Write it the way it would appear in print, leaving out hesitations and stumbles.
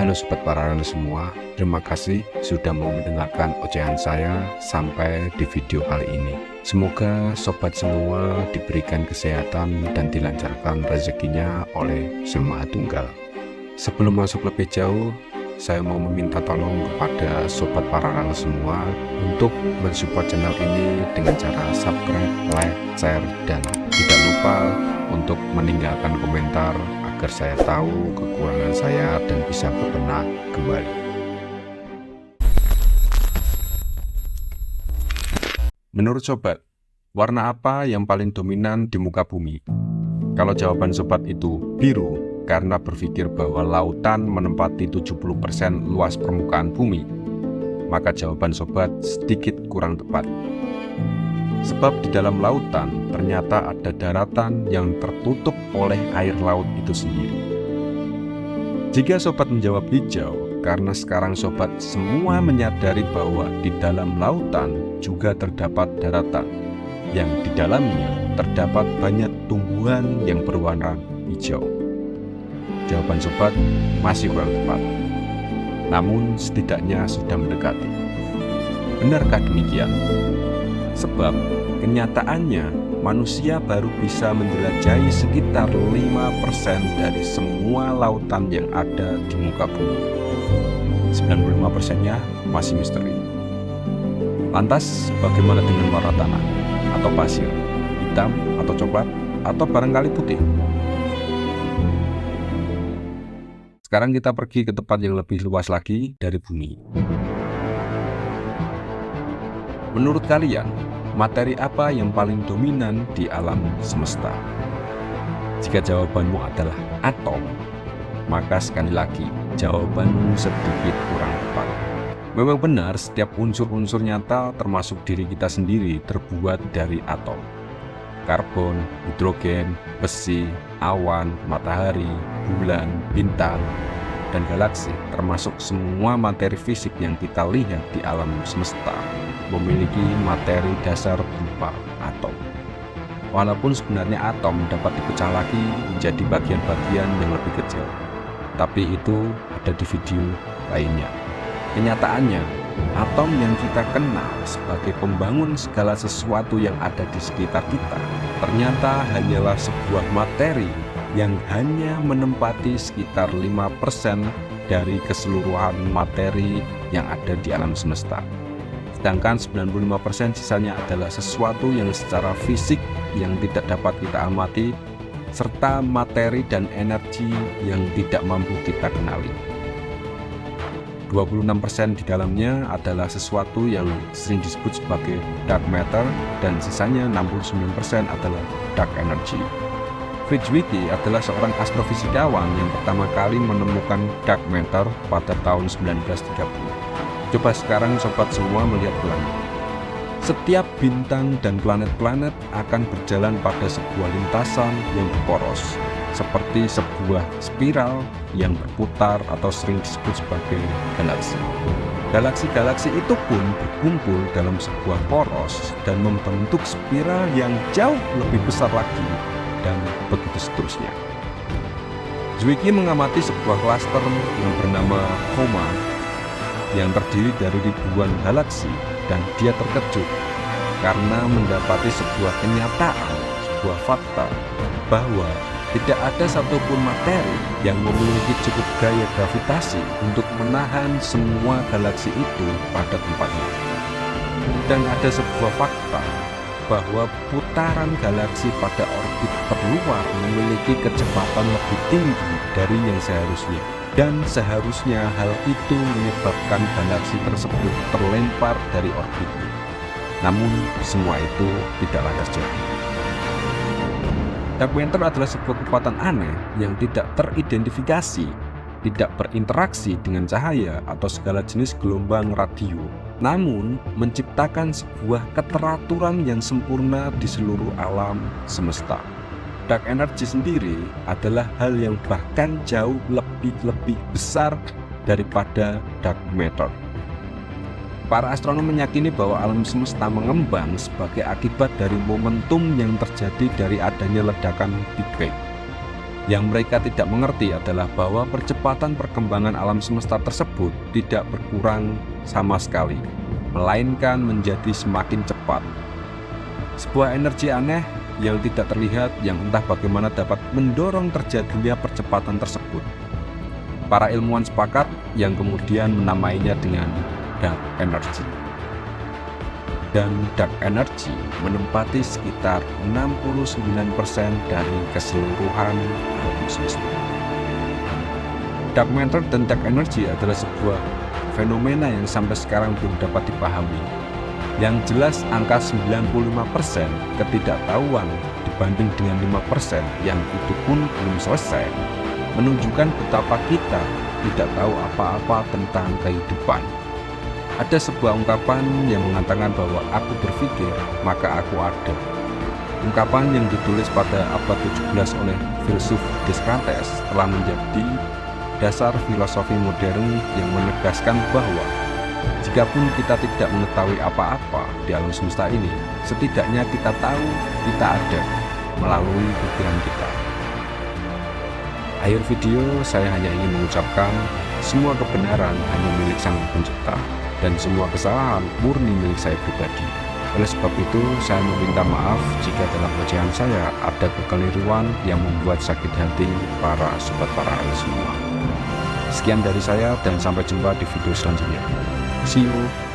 Halo Sobat Paranormal semua, terima kasih sudah mau mendengarkan ocehan saya sampai di video kali ini. Semoga Sobat semua diberikan kesehatan dan dilancarkan rezekinya oleh Sang Maha Tunggal. Sebelum masuk lebih jauh, saya mau meminta tolong kepada Sobat Paranormal semua untuk mensupport channel ini dengan cara subscribe, like, share, dan tidak lupa untuk meninggalkan komentar agar saya tahu kekurangan saya dan bisa berbenah kembali. Menurut Sobat, warna apa yang paling dominan di muka bumi? Kalau jawaban Sobat itu biru karena berpikir bahwa lautan menempati 70% luas permukaan bumi, maka jawaban Sobat sedikit kurang tepat. Sebab di dalam lautan ternyata ada daratan yang tertutup oleh air laut itu sendiri. Jika Sobat menjawab hijau, karena sekarang Sobat semua menyadari bahwa di dalam lautan juga terdapat daratan, yang di dalamnya terdapat banyak tumbuhan yang berwarna hijau. Jawaban Sobat masih kurang tepat, namun setidaknya sudah mendekati. Benarkah demikian? Sebab kenyataannya manusia baru bisa menjelajahi sekitar 5% dari semua lautan yang ada di muka bumi. 95%-nya masih misteri. Lantas bagaimana dengan warna tanah atau pasir, hitam atau coklat, atau barangkali putih? Sekarang kita pergi ke tempat yang lebih luas lagi dari bumi. Menurut kalian, materi apa yang paling dominan di alam semesta? Jika jawabanmu adalah atom, maka sekali lagi jawabanmu sedikit kurang tepat. Memang benar, setiap unsur-unsur nyata termasuk diri kita sendiri terbuat dari atom. Karbon, hidrogen, besi, awan, matahari, bulan, bintang, dan galaksi, termasuk semua materi fisik yang kita lihat di alam semesta, memiliki materi dasar berupa atom. Walaupun sebenarnya atom dapat dipecah lagi menjadi bagian-bagian yang lebih kecil, tapi itu ada di video lainnya. Kenyataannya, atom yang kita kenal sebagai pembangun segala sesuatu yang ada di sekitar kita, ternyata hanyalah sebuah materi yang hanya menempati sekitar 5% dari keseluruhan materi yang ada di alam semesta. Sedangkan 95% sisanya adalah sesuatu yang secara fisik yang tidak dapat kita amati, serta materi dan energi yang tidak mampu kita kenali. 26% di dalamnya adalah sesuatu yang sering disebut sebagai dark matter, dan sisanya 69% adalah dark energy. Fritz Zwicky adalah seorang astrofisikawan yang pertama kali menemukan dark matter pada tahun 1930. Coba sekarang Sobat semua melihat ke langit. Setiap bintang dan planet-planet akan berjalan pada sebuah lintasan yang poros, seperti sebuah spiral yang berputar atau sering disebut sebagai galaksi. Galaksi-galaksi itu pun berkumpul dalam sebuah poros dan membentuk spiral yang jauh lebih besar lagi, dan begitu seterusnya. Zwicky mengamati sebuah klaster yang bernama Coma yang terdiri dari ribuan galaksi, dan dia terkejut karena mendapati sebuah kenyataan, sebuah fakta bahwa tidak ada satupun materi yang memiliki cukup gaya gravitasi untuk menahan semua galaksi itu pada tempatnya. Dan ada sebuah fakta bahwa putaran galaksi pada orbit terluar memiliki kecepatan lebih tinggi dari yang seharusnya, dan seharusnya hal itu menyebabkan galaksi tersebut terlempar dari orbitnya. Namun semua itu tidaklah terjadi. Dark matter adalah sebuah kekuatan aneh yang tidak teridentifikasi, tidak berinteraksi dengan cahaya atau segala jenis gelombang radio, namun menciptakan sebuah keteraturan yang sempurna di seluruh alam semesta. Dark energy sendiri adalah hal yang bahkan jauh lebih besar daripada dark matter. Para astronom meyakini bahwa alam semesta mengembang sebagai akibat dari momentum yang terjadi dari adanya ledakan Big Bang. Yang mereka tidak mengerti adalah bahwa percepatan perkembangan alam semesta tersebut tidak berkurang sama sekali, melainkan menjadi semakin cepat. Sebuah energi aneh yang tidak terlihat yang entah bagaimana dapat mendorong terjadinya percepatan tersebut. Para ilmuwan sepakat yang kemudian menamainya dengan dark energy. Dan dark energy menempati sekitar 69% dari keseluruhan alam semesta. Dark matter dan dark energy adalah sebuah fenomena yang sampai sekarang belum dapat dipahami. Yang jelas angka 95% ketidaktahuan dibanding dengan 5% yang itu pun belum selesai, menunjukkan betapa kita tidak tahu apa-apa tentang kehidupan. Ada sebuah ungkapan yang mengatakan bahwa aku berpikir, maka aku ada. Ungkapan yang ditulis pada abad 17 oleh filsuf Descartes telah menjadi dasar filosofi modern yang menegaskan bahwa jikapun kita tidak mengetahui apa-apa di alam semesta ini, setidaknya kita tahu kita ada melalui pikiran kita. Akhir video, saya hanya ingin mengucapkan semua kebenaran hanya milik Sang Pencipta dan semua kesalahan murni milik saya pribadi. Oleh sebab itu, saya meminta maaf jika dalam bacaan saya ada kekeliruan yang membuat sakit hati para sobat parahel semua. Sekian dari saya dan sampai jumpa di video selanjutnya. See you.